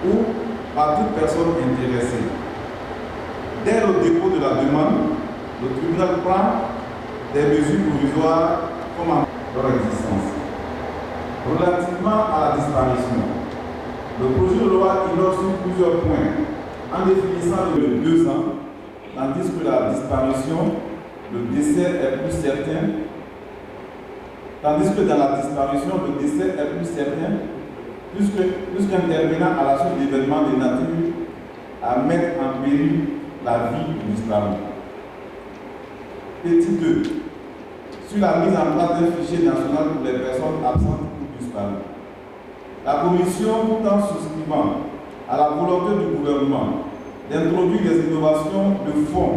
ou par toute personne intéressée. Dès le dépôt de la demande, le tribunal prend des mesures provisoires comme en leur existence. Relativement à la disparition, le projet de loi innove sur plusieurs points en définissant le 2 ans, tandis que la disparition, le décès est plus certain, tandis que dans la disparition, le décès est plus certain, puisqu'intervenant à la suite d'événements de nature à mettre en péril la vie du disparu. Petit 2. Sur la mise en place d'un fichier national pour les personnes absentes ou disparues. La Commission, tout en souscrivant à la volonté du gouvernement d'introduire des innovations de fond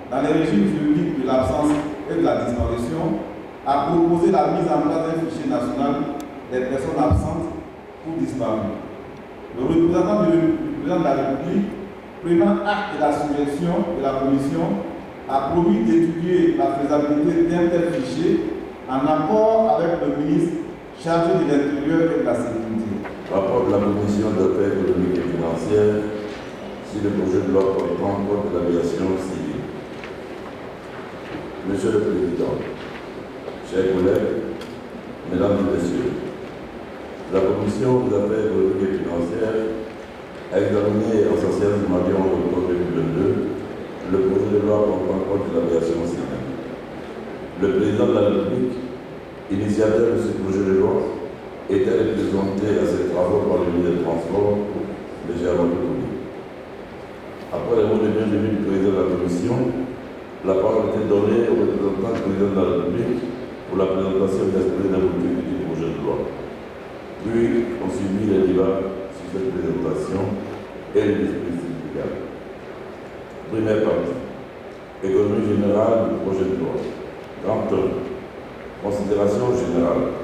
dans les régimes juridiques de l'absence et de la disparition, a proposé la mise en place d'un fichier national des personnes absentes ou disparues. Le représentant du président de la République, prenant acte de la suggestion de la Commission, a promis d'étudier la faisabilité d'un tel fichier en accord avec le ministre chargé de l'Intérieur et de la Sécurité. Rapport de la Commission d'affaires économiques et financières sur le projet de loi portant compte de l'aviation civile. Monsieur le Président, chers collègues, Mesdames et Messieurs, la Commission des affaires économiques et financières a examiné en sa séance du mardi 11 octobre 2022 le projet de loi portant compte de l'aviation civile. Le Président de la République, initiateur de ce projet de loi, était représenté à ces travaux par le ministre des Transports, M. Amadou Touré. Après les mots de bienvenue du Président de la Commission, la parole était donnée au représentant du Président de la République pour la présentation des aspects d'aboutir du projet de loi. Puis, on suivit les débats sur cette présentation et les dispositifs légaux. Première partie. Économie générale du projet de loi. Grand 1. Considération générale.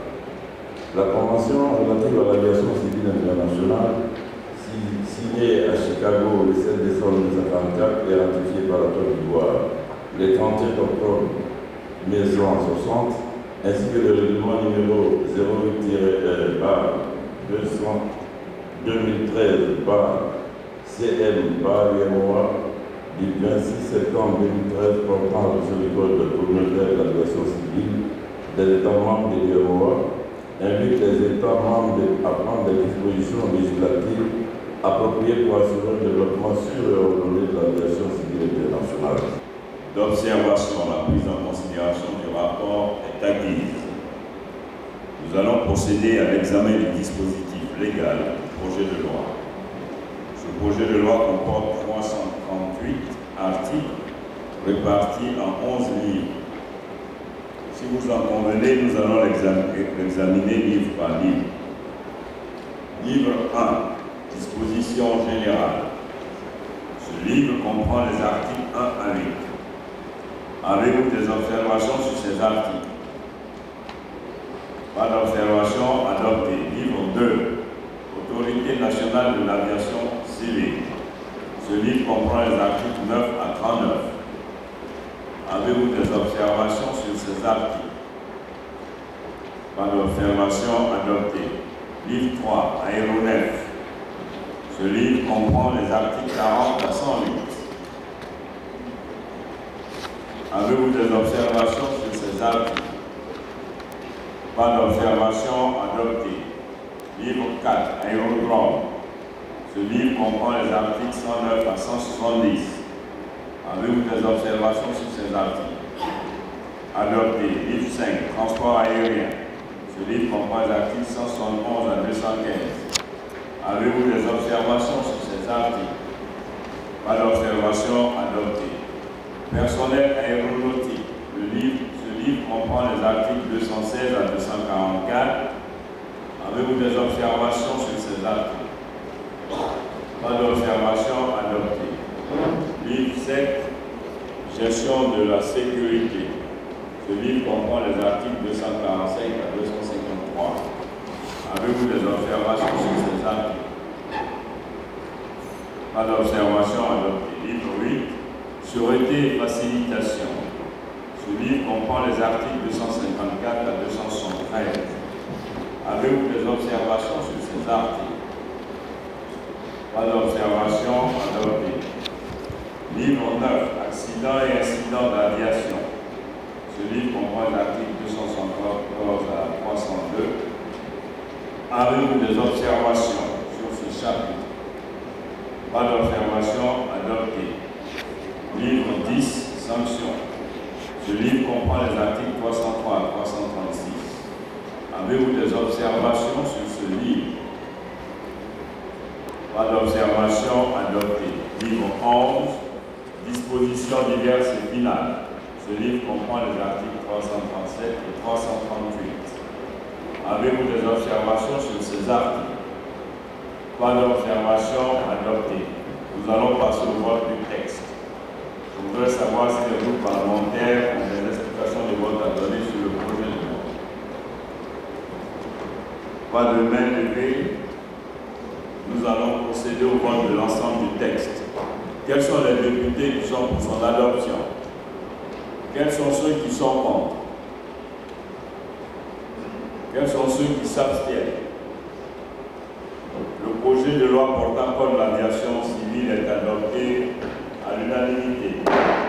La Convention relative à l'aviation civile internationale, signée à Chicago le 7 décembre 1944 et ratifiée par la Côte d'Ivoire le 31 octobre 1960, ainsi que le règlement numéro 08-2013-CM-UMOA du 26 septembre 2013 portant sur le code communautaire de l'aviation civile des États membres de l'UMOA invite les États membres à prendre des dispositions législatives appropriées pour assurer le développement sûr et ordonné de l'aviation civile internationale. D'observation, la prise en considération du rapport est acquise. Nous allons procéder à l'examen du dispositif légal du projet de loi. Ce projet de loi comporte 338 articles répartis en 11 livres. Si vous en convenez, nous allons l'examiner livre par livre. Livre 1, disposition générale. Ce livre comprend les articles 1 à 8. Avez-vous des observations sur ces articles? Pas d'observation, adopté. Livre 2, Autorité nationale de l'aviation civile. Ce livre comprend les articles 9 à 39. Avez-vous des observations sur ces articles? Pas d'observation, adopté. Livre 3, Aéronef. Ce livre comprend les articles 40 à 108. Avez-vous des observations sur ces articles? Pas d'observation, adopté. Livre 4, Aérodrome. Ce livre comprend les articles 109 à 170. Avez-vous des observations sur ces articles? Adopté. Livre 5, Transport aérien. Ce livre comprend les articles 171 à 215. Avez-vous des observations sur ces articles? Pas d'observation, adopté. Personnel aéronautique. Ce livre comprend les articles 216 à 244. Avez-vous des observations sur ces articles? Pas d'observation, adopté. Livre 7, Gestion de la sécurité. Ce livre comprend les articles 245 à 253. Avez-vous des observations sur ces articles? Pas d'observation, adopté. Livre 8, Sûreté et facilitation. Ce livre comprend les articles 254 à 273. 13. Avez-vous des observations sur ces articles? Pas d'observation, adopté. Livre 9, accidents et incidents d'aviation. Ce livre comprend l'article 274 à 302. Avez-vous des observations sur ce chapitre? Pas d'observation, adopté. Livre 10, sanctions. Ce livre comprend les articles 303 à 336. Avez-vous des observations sur ce livre? Pas d'observation, adopté. Livre 11, dispositions diverses et finales. Ce livre comprend les articles 337 et 338. Avez-vous des observations sur ces articles? Pas d'observation, adopté. Nous allons passer au vote du texte. Je voudrais savoir si les groupes parlementaires ont des explications de vote à donner sur le projet de loi. Pas de main levée. Nous allons procéder au vote de l'ensemble du texte. Quels sont les députés qui sont pour son adoption? Quels sont ceux qui sont contre? Quels sont ceux qui s'abstiennent? Le projet de loi portant code